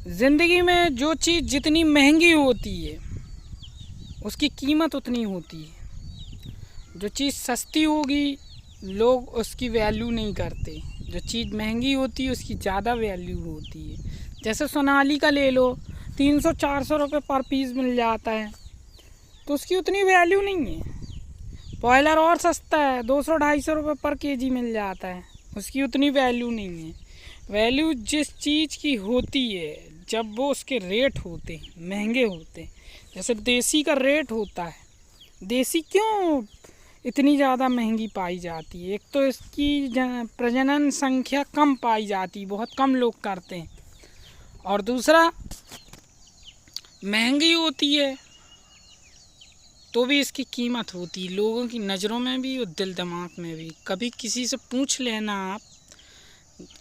ज़िंदगी में जो चीज़ जितनी महंगी होती है उसकी कीमत उतनी होती है। जो चीज़ सस्ती होगी लोग उसकी वैल्यू नहीं करते, जो चीज़ महंगी होती है उसकी ज़्यादा वैल्यू होती है। जैसे सोनाली का ले लो, 300-400 रुपये पर पीस मिल जाता है तो उसकी उतनी वैल्यू नहीं है। बॉयलर और सस्ता है, 200-250 रुपये पर केजी मिल जाता है, उसकी उतनी वैल्यू नहीं है। वैल्यू जिस चीज़ की होती है जब वो उसके रेट होते हैं, महंगे होते हैं। जैसे देसी का रेट होता है, देसी क्यों इतनी ज़्यादा महंगी पाई जाती है? एक तो इसकी प्रजनन संख्या कम पाई जाती है, बहुत कम लोग करते हैं, और दूसरा महंगी होती है तो भी इसकी कीमत होती है लोगों की नज़रों में भी और दिल दिमाग में भी। कभी किसी से पूछ लेना, आप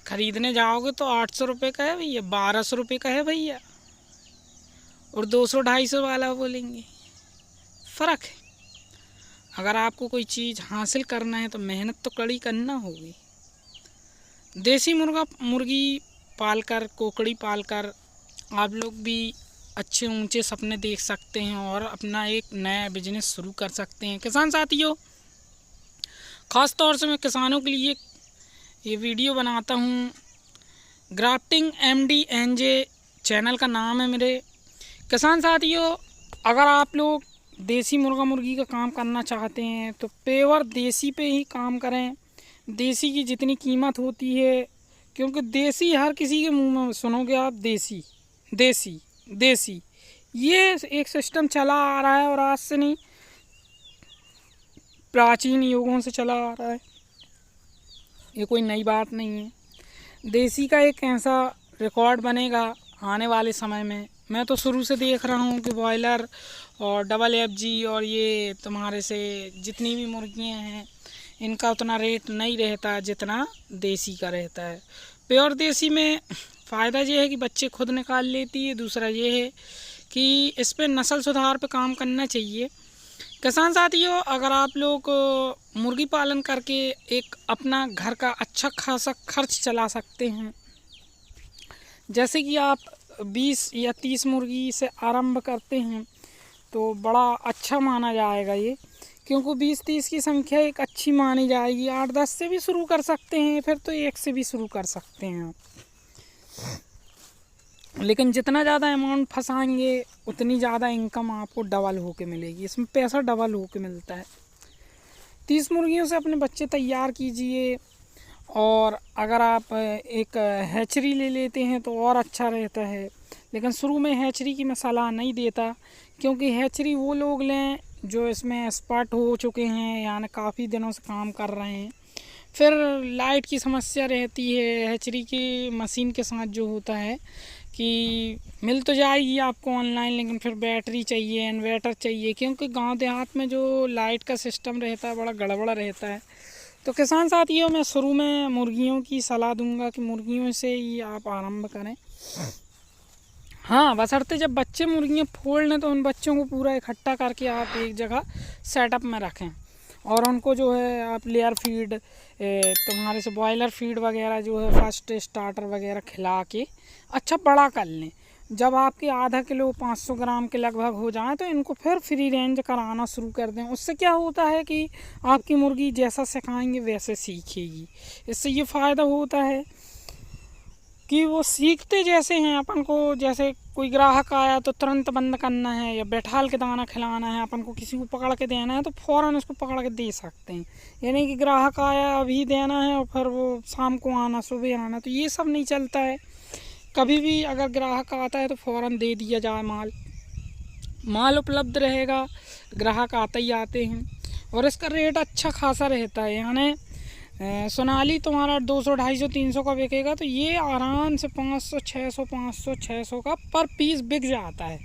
ख़रीदने जाओगे तो 800 रुपये का है भैया, 1200 रुपये का है भैया, और 200-250 वाला बोलेंगे। फ़र्क है। अगर आपको कोई चीज़ हासिल करना है तो मेहनत तो कड़ी करना होगी। देसी मुर्गी पालकर, कोकड़ी पालकर आप लोग भी अच्छे ऊंचे सपने देख सकते हैं और अपना एक नया बिजनेस शुरू कर सकते हैं। किसान साथियों, ख़ास तौर से मैं किसानों के लिए ये वीडियो बनाता हूँ। ग्राफ्टिंग MD NJ चैनल का नाम है मेरे। किसान साथियों, अगर आप लोग देसी मुर्गी का काम करना चाहते हैं तो पेवर देसी पे ही काम करें। देसी की जितनी कीमत होती है, क्योंकि देसी हर किसी के मुंह में सुनोगे आप, देसी देसी देसी, ये एक सिस्टम चला आ रहा है और आज से नहीं, प्राचीन युगों से चला आ रहा है। ये कोई नई बात नहीं है। देसी का एक ऐसा रिकॉर्ड बनेगा आने वाले समय में। मैं तो शुरू से देख रहा हूँ कि बॉयलर और FG और ये तुम्हारे से जितनी भी मुर्गियाँ हैं इनका उतना रेट नहीं रहता जितना देसी का रहता है। प्योर देसी में फ़ायदा ये है कि बच्चे खुद निकाल लेती है। दूसरा ये है कि इस पर नस्ल सुधार पे काम करना चाहिए। किसान साथियों, अगर आप लोग मुर्गी पालन करके एक अपना घर का अच्छा खासा खर्च चला सकते हैं, जैसे कि आप 20 या 30 मुर्गी से आरंभ करते हैं तो बड़ा अच्छा माना जाएगा ये, क्योंकि 20-30 की संख्या एक अच्छी मानी जाएगी। 8-10 से भी शुरू कर सकते हैं, फिर तो 1 से भी शुरू कर सकते हैं आप। लेकिन जितना ज़्यादा अमाउंट फंसाएंगे उतनी ज़्यादा इनकम आपको डबल होके मिलेगी। इसमें पैसा डबल होके मिलता है। 30 मुर्गियों से अपने बच्चे तैयार कीजिए, और अगर आप एक हैचरी ले लेते हैं तो और अच्छा रहता है। लेकिन शुरू में हैचरी की मैं सलाह नहीं देता, क्योंकि हैचरी वो लोग लें जो इसमें एक्सपर्ट हो चुके हैं, यानी काफ़ी दिनों से काम कर रहे हैं। फिर लाइट की समस्या रहती है। हैचरी की मशीन के साथ जो होता है कि मिल तो जाएगी आपको ऑनलाइन, लेकिन फिर बैटरी चाहिए, इन्वर्टर चाहिए, क्योंकि गांव देहात में जो लाइट का सिस्टम रहता है बड़ा गड़बड़ा रहता है। तो किसान साथियों, मैं शुरू में मुर्गियों की सलाह दूंगा कि मुर्गियों से ही आप आरंभ करें। हाँ, बशर्ते जब बच्चे मुर्गियाँ फोड़ लें तो उन बच्चों को पूरा इकट्ठा करके आप एक जगह सेटअप में रखें, और उनको जो है आप लेयर फीड, तुम्हारे से बॉयलर फीड वगैरह जो है फर्स्ट स्टार्टर वगैरह खिला के अच्छा बड़ा कर लें। जब आपके आधा किलो 500 ग्राम के लगभग हो जाए तो इनको फिर फ्री रेंज कराना शुरू कर दें। उससे क्या होता है कि आपकी मुर्गी जैसा सिखाएंगे वैसे सीखेगी। इससे ये फ़ायदा होता है कि वो सीखते जैसे हैं। अपन को जैसे कोई ग्राहक आया तो तुरंत बंद करना है या बैठाल के दाना खिलाना है, अपन को किसी को पकड़ के देना है तो फ़ौरन उसको पकड़ के दे सकते हैं। यानी कि ग्राहक आया अभी देना है और फिर वो शाम को आना, सुबह आना, तो ये सब नहीं चलता है। कभी भी अगर ग्राहक आता है तो फ़ौरन दे दिया जाए। माल उपलब्ध रहेगा, ग्राहक आते ही आते हैं, और इसका रेट अच्छा खासा रहता है। यानी सोनाली तुम्हारा 200, 250, 300 का बिकेगा तो ये आराम से 500, 600 का पर पीस बिक जाता है।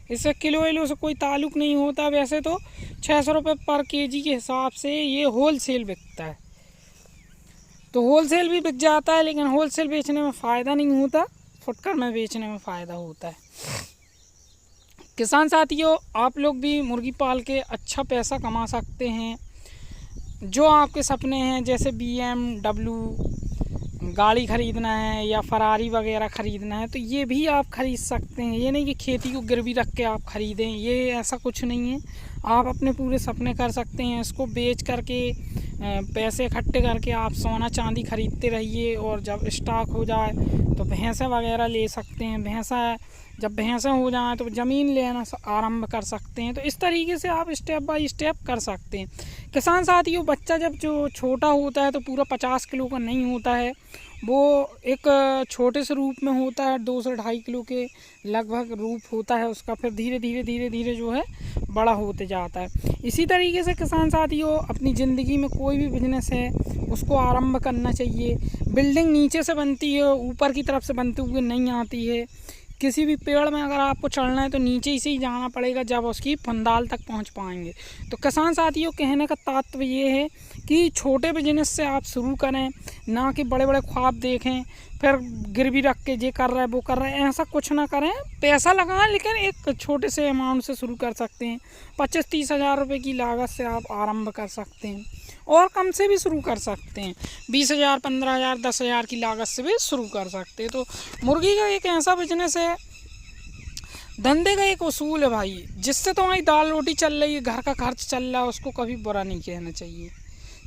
इससे किलो से कोई ताल्लुक़ नहीं होता। वैसे तो 600 रुपये पर केजी के हिसाब से ये होल सेल बिकता है, तो होल सेल भी बिक जाता है। लेकिन होल सेल बेचने में फ़ायदा नहीं होता, फुटकर में बेचने में फ़ायदा होता है। किसान साथियों, आप लोग भी मुर्गी पाल के अच्छा पैसा कमा सकते हैं। जो आपके सपने हैं, जैसे BMW, गाड़ी ख़रीदना है या फरारी वगैरह ख़रीदना है तो ये भी आप ख़रीद सकते हैं। ये नहीं कि खेती को गिरवी रख के आप ख़रीदें, ये ऐसा कुछ नहीं है। आप अपने पूरे सपने कर सकते हैं। इसको बेच करके पैसे इकट्ठे करके आप सोना चांदी ख़रीदते रहिए, और जब स्टॉक हो जाए तो भैंसें वगैरह ले सकते हैं। जब भैंसें हो जाएँ तो ज़मीन लेना आरंभ कर सकते हैं। तो इस तरीके से आप स्टेप बाय स्टेप कर सकते हैं। किसान साथियों, बच्चा जब जो छोटा होता है तो पूरा 50 किलो का नहीं होता है, वो एक छोटे से रूप में होता है, 2 से 2.5 किलो के लगभग रूप होता है उसका। फिर धीरे धीरे जो है बड़ा होते जाता है। इसी तरीके से किसान साथियों, अपनी ज़िंदगी में कोई भी बिजनेस है उसको आरंभ करना चाहिए। बिल्डिंग नीचे से बनती है, ऊपर की तरफ से बनते हुए नहीं आती है। किसी भी पेड़ में अगर आपको चढ़ना है तो नीचे से ही जाना पड़ेगा, जब उसकी फंदाल तक पहुंच पाएंगे। तो किसान साथियों, कहने का तात्पर्य ये है कि छोटे बिजनेस से आप शुरू करें, ना कि बड़े बड़े ख्वाब देखें फिर गिरवी रख के ये कर रहा है वो कर रहा है, ऐसा कुछ ना करें। पैसा लगाएं, लेकिन एक छोटे से अमाउंट से शुरू कर सकते हैं। 25-30 हज़ार रुपये की लागत से आप आरंभ कर सकते हैं, और कम से भी शुरू कर सकते हैं। 20,000, 15,000, 10,000 की लागत से भी शुरू कर सकते हैं। तो मुर्गी का एक ऐसा बिजनेस है, धंधे का एक उसूल है भाई, जिससे तुम्हारी दाल रोटी चल रही है, घर का खर्च चल रहा है, उसको कभी बुरा नहीं कहना चाहिए।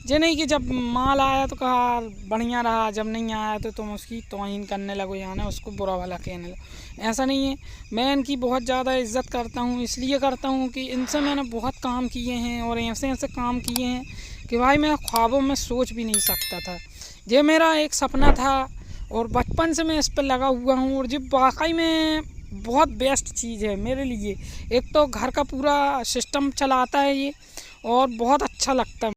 ये नहीं कि जब माल आया तो कहा बढ़िया रहा, जब नहीं आया तो तुम उसकी तौहीन करने लगो, यानी उसको बुरा भला कहने लगो। ऐसा नहीं है। मैं इनकी बहुत ज़्यादा इज़्ज़त करता हूँ, इसलिए करता हूँ कि इनसे मैंने बहुत काम किए हैं, और ऐसे ऐसे काम किए हैं कि भाई मैं ख्वाबों में सोच भी नहीं सकता था। ये मेरा एक सपना था, और बचपन से मैं इस पर लगा हुआ हूँ, और ये वाकई में बहुत बेस्ट चीज़ है मेरे लिए। एक तो घर का पूरा सिस्टम चलाता है ये, और बहुत अच्छा लगता है।